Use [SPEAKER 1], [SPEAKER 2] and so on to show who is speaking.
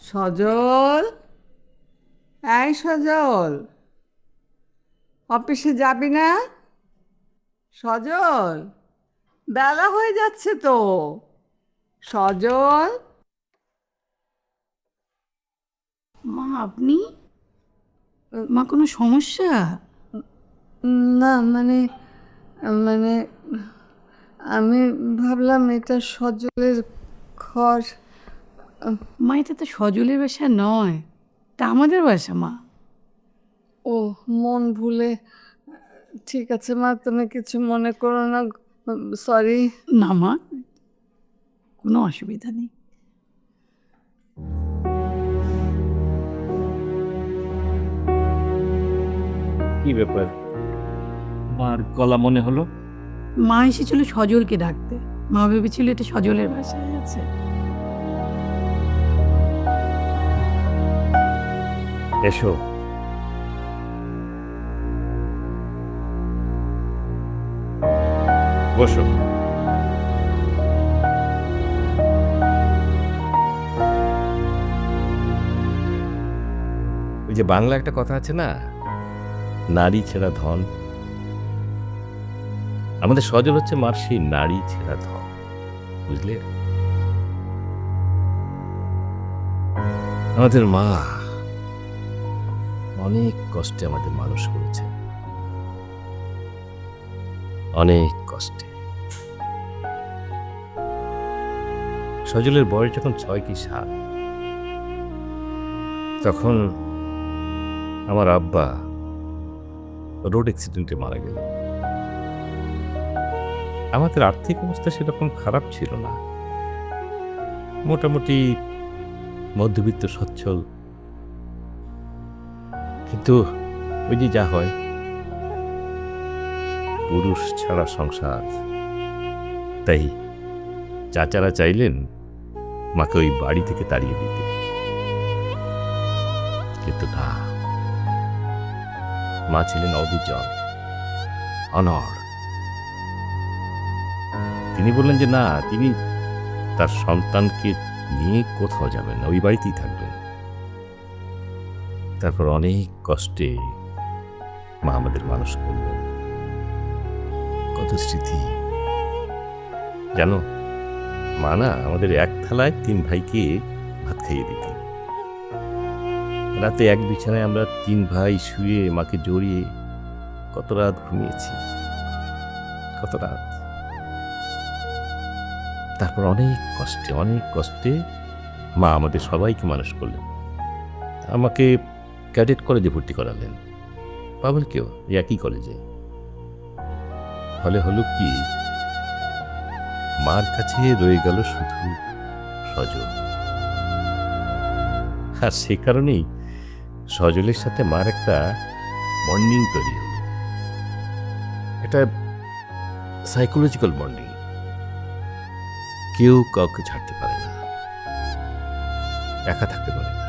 [SPEAKER 1] সজল, এই সজল, অফিসে যাবি না? সজল, বেলা হয়ে যাচ্ছে তো। সজল।
[SPEAKER 2] মা, আপনি? মা, কোনো সমস্যা?
[SPEAKER 1] না, মানে মানে আমি ভাবলাম এটা সজলের ঘর।
[SPEAKER 2] মা, এটা তো সজলের বাসা নয়, তা আমাদের বাসা মা।
[SPEAKER 1] ও, মন ভুলে। ঠিক আছে মা, তুমি কিছু মনে করো না। সরি।
[SPEAKER 2] না মা, কোনো অসুবিধা নেই।
[SPEAKER 3] কি ব্যাপার, মার গলা মনে হলো?
[SPEAKER 2] মা এসেছিল সজলকে ডাকতে। মা ভেবেছিল এটা সজলের বাসায় আছে।
[SPEAKER 3] এসো। বসো। ওই যে বাংলা একটা কথা আছে না, নারী ছেঁড়া ধন। আমাদের সজল হচ্ছে মার সেই নারী ছেঁড়া ধন, বুঝলে? আমাদের মা অনেক কষ্টে আমাদের মানুষ করেছে, অনেক কষ্টে। সজলের বয়স যখন 6 কি 7, তখন আমার আব্বা রোড অ্যাক্সিডেন্টে মারা গেল। আমাদের আর্থিক অবস্থা সেরকম খারাপ ছিল না, মোটামুটি মধ্যবিত্ত সচ্ছল। কিন্তু ওই যে যা হয়, পুরুষ ছাড়া সংসার। তাই চাচারা চাইলেন মাকে ওই বাড়ি থেকে তাড়িয়ে দিতে, কিন্তু না, মা ছিলেন অবিচল, অনড়। তিনি বললেন যে না, তিনি তার সন্তানকে নিয়ে কোথাও যাবেন না, ওই বাড়িতেই থাকবেন। তারপর অনেক কষ্টে মা আমাদের মানুষ করলেন। কত স্মৃতি জানো, মা না আমাদের এক থালায় 3 ভাইকে ভাত খাইয়ে দিতেন। রাতে এক বিছানায় আমরা 3 ভাই শুয়ে মাকে জড়িয়ে কত রাত ঘুমিয়েছি, কত রাত। তারপর অনেক কষ্টে, অনেক কষ্টে মা আমাদের সবাইকে মানুষ করলেন। আমাকে ক্যাডেট কলেজে ভর্তি করালেন, পাবেলকেও একই কলেজে। ফলে হলো কি, মার কাছে রয়ে গেল শুধু সজল। আর সে কারণেই সজলের সাথে মার একটা বন্ডিং তৈরি হলো, একটা সাইকোলজিক্যাল বন্ডিং। কেউ কাউকে ছাড়তে পারে না, একা থাকতে পারে না।